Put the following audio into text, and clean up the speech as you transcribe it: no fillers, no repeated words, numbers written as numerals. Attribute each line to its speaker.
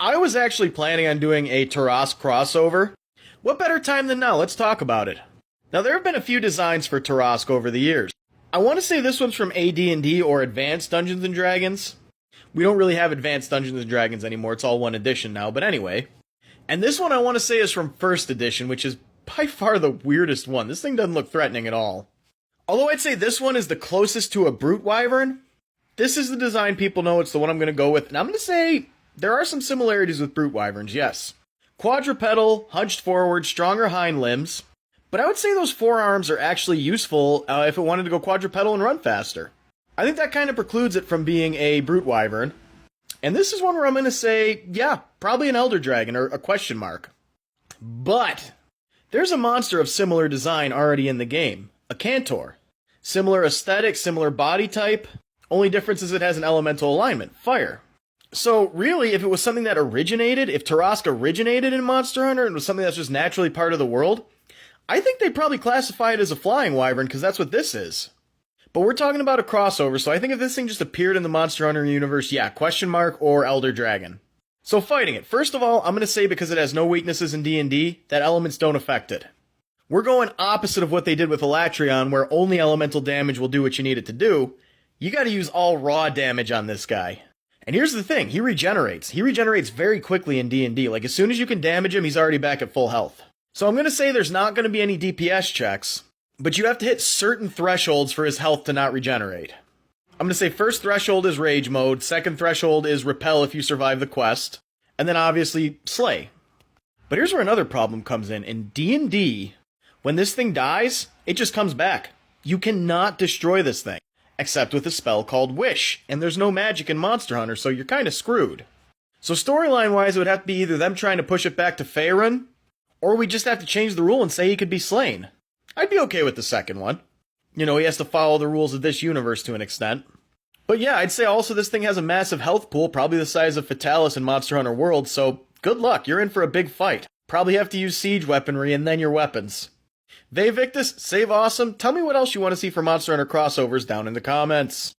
Speaker 1: I was actually planning on doing a Tarrasque crossover. What better time than now? Let's talk about it. Now, there have been a few designs for Tarrasque over the years. I want to say this one's from AD&D or Advanced Dungeons & Dragons. We don't really have Advanced Dungeons & Dragons anymore, it's all one edition now, but anyway. And this one I want to say is from First Edition, which is by far the weirdest one. This thing doesn't look threatening at all. Although I'd say this one is the closest to a Brute Wyvern, this is the design people know, it's the one I'm going to go with, and I'm going to say there are some similarities with Brute Wyverns, yes. Quadrupedal, hunched forward, stronger hind limbs, but I would say those forearms are actually useful if it wanted to go quadrupedal and run faster. I think that kind of precludes it from being a Brute Wyvern. And this is one where I'm going to say, yeah, probably an Elder Dragon or a question mark. But there's a monster of similar design already in the game, a Cantor. Similar aesthetic, similar body type, only difference is it has an elemental alignment, fire. So really, if it was something that originated, if Tarrasque originated in Monster Hunter and was something that's just naturally part of the world, I think they'd probably classify it as a flying wyvern because that's what this is. But we're talking about a crossover, so I think if this thing just appeared in the Monster Hunter universe, yeah, question mark or Elder Dragon. So fighting it, first of all, I'm going to say because it has no weaknesses in D&D, that elements don't affect it. We're going opposite of what they did with Elatrion, where only elemental damage will do what you need it to do. You gotta use all raw damage on this guy. And here's the thing, he regenerates. He regenerates very quickly in D&D, like as soon as you can damage him, he's already back at full health. So I'm gonna say there's not gonna be any DPS checks, but you have to hit certain thresholds for his health to not regenerate. I'm gonna say first threshold is Rage Mode, second threshold is Repel if you survive the quest, and then obviously Slay. But here's where another problem comes in D&D, when this thing dies, it just comes back. You cannot destroy this thing, except with a spell called Wish, and there's no magic in Monster Hunter, so you're kinda screwed. So storyline-wise, it would have to be either them trying to push it back to Faerun, or we just have to change the rule and say he could be slain. I'd be okay with the second one. You know, he has to follow the rules of this universe to an extent. But yeah, I'd say also this thing has a massive health pool, probably the size of Fatalis in Monster Hunter World, so good luck, you're in for a big fight. Probably have to use siege weaponry and then your weapons. Vey Victus, save awesome. Tell me what else you want to see for Monster Hunter crossovers down in the comments.